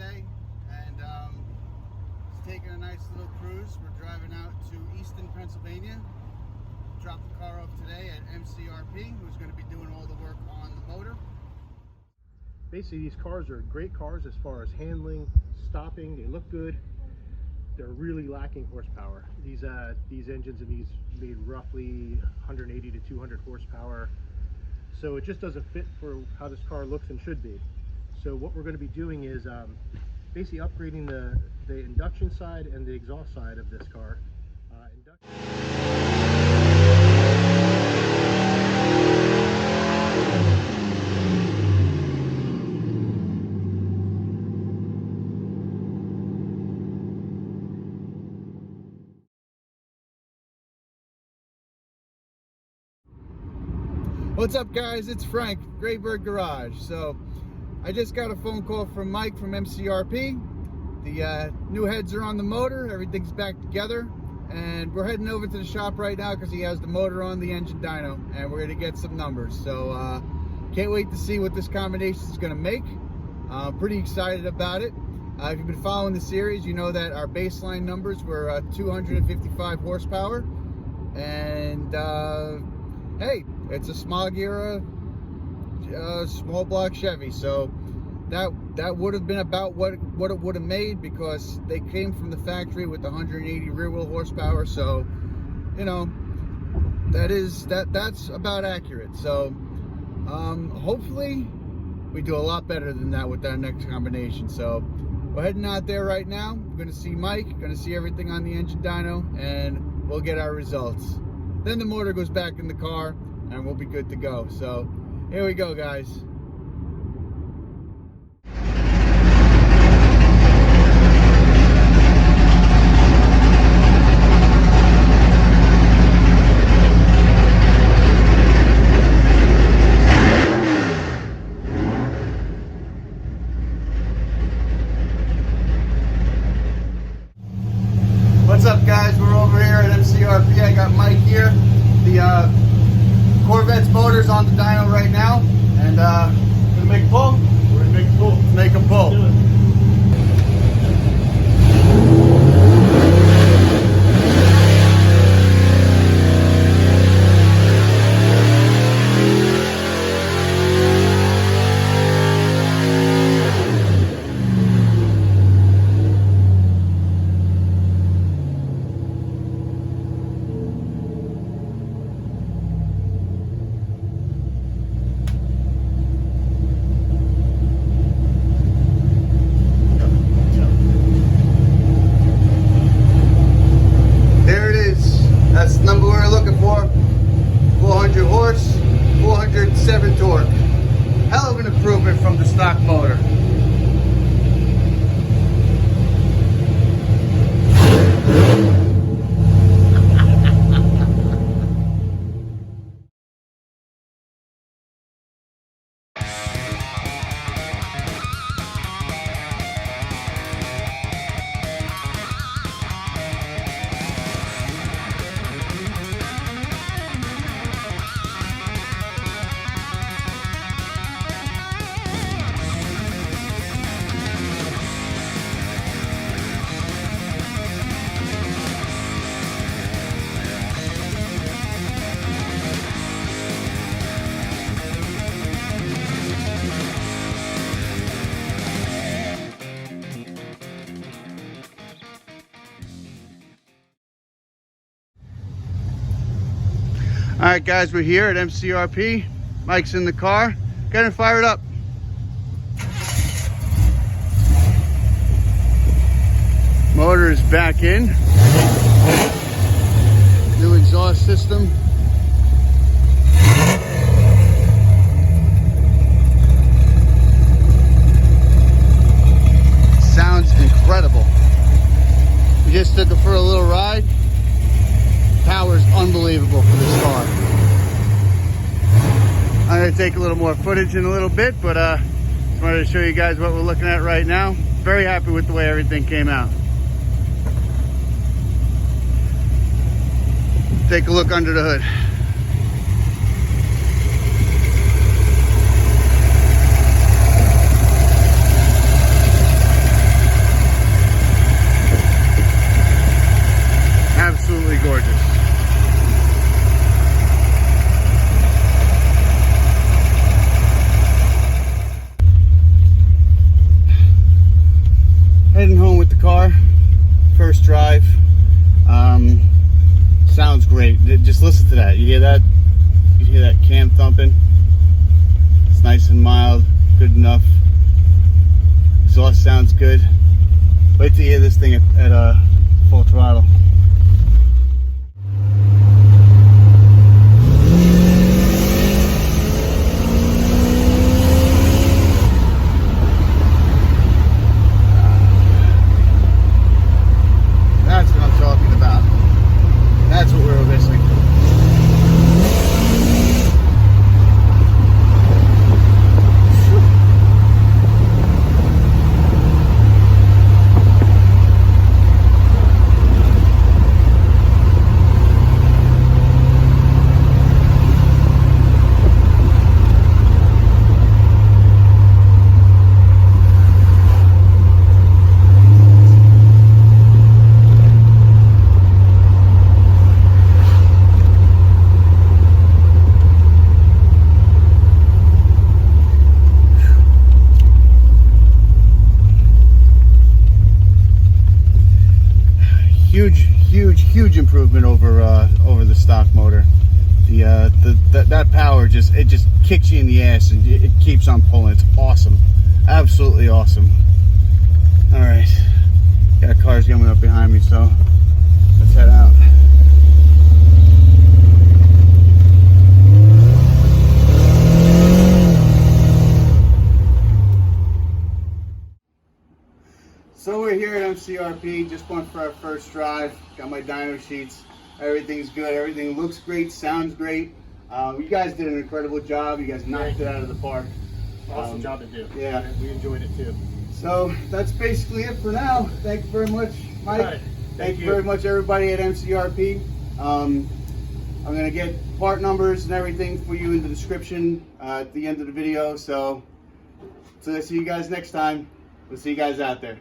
today, and just taking a nice little cruise. We're driving out to Easton, Pennsylvania. Dropped the car off today at MCRP, who's going to be doing all the work on the motor. Basically, these cars are great cars as far as handling, stopping. They look good. They're really lacking horsepower. These engines and these made roughly 180 to 200 horsepower. So it just doesn't fit for how this car looks and should be. So what we're going to be doing is basically upgrading the induction side and the exhaust side of this car. What's up, guys? It's Frank, Graybird Garage. So I just got a phone call from Mike from MCRP. The new heads are on the motor, everything's back together, and we're heading over to the shop right now because he has the motor on the engine dyno, and we're going to get some numbers. So can't wait to see what this combination is going to make. Pretty excited about it. If you've been following the series, you know that our baseline numbers were 255 horsepower, and hey, it's a smog era small block Chevy, so that would have been about what it would have made, because they came from the factory with 180 rear wheel horsepower. So you know, that's about accurate. So hopefully we do a lot better than that with that next combination. So we're heading out there right now. We're going to see Mike, going to see everything on the engine dyno, and we'll get our results. Then the motor goes back in the car and we'll be good to go. So here we go, guys. What's up, guys? We're over here at MCRP. I got Mike here. The Corvette's motor's on the dyno right now, and gonna make a pull. We're gonna make a pull. Make a pull. Do it. That's the number we were looking for. 400 horse, 407 torque. Hell of an improvement from the stock motor. All right, guys, we're here at MCRP. Mike's in the car. Get it fired up. Motor is back in. New exhaust system. Sounds incredible. We just took it for a little ride. Power is unbelievable for this car. I'm going to take a little more footage in a little bit, but just wanted to show you guys what we're looking at right now. Very happy with the way everything came out. Take a look under the hood. gorgeous. Heading home with the car, first drive. Sounds great. Just listen to that. You hear that? You hear that cam thumping? It's nice and mild, good enough. Exhaust sounds good. Wait till you hear this thing at full throttle. That's what I'm talking about. That's what we were missing. Huge improvement over the stock motor. That power just kicks you in the ass and it keeps on pulling. It's awesome, absolutely awesome. All right, got cars coming up behind me, so let's head out. So we're here at MCRP, just went for our first drive, got my dyno sheets, everything's good, everything looks great, sounds great. You guys did an incredible job, you guys knocked it out of the park. Awesome job to do. Yeah. We enjoyed it too. So that's basically it for now. Thank you very much, Mike. Right. Thank you very much, everybody at MCRP. I'm going to get part numbers and everything for you in the description at the end of the video. So I see you guys next time. We'll see you guys out there.